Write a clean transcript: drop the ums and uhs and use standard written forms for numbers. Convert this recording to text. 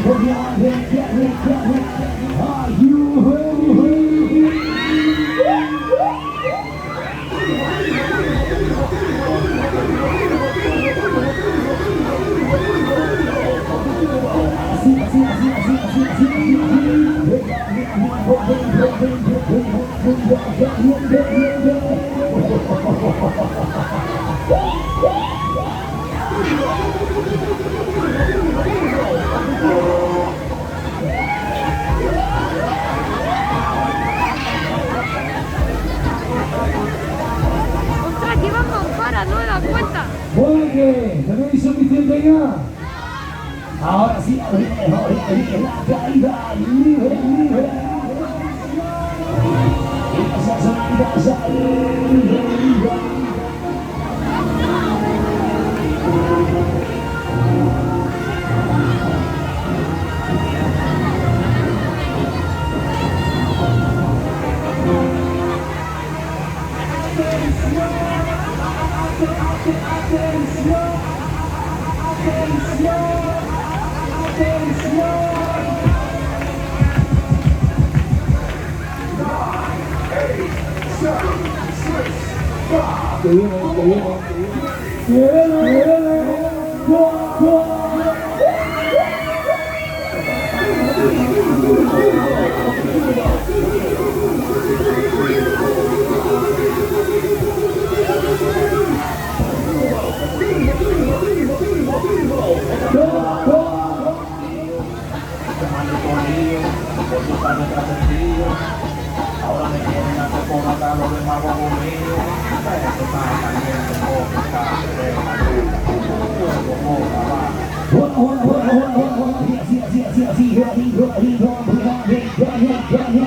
Are you ready? Ostras, llevan mampara, no me da cuenta. Muy bien, ¿tenéis suficiente ya? Ahora sí, la caída libre, libre. Esa salida, libre. Que viene, que viene. Viene, Ahora me quieren hacer por acá los demás bobos míos. Eso está también como Hold on.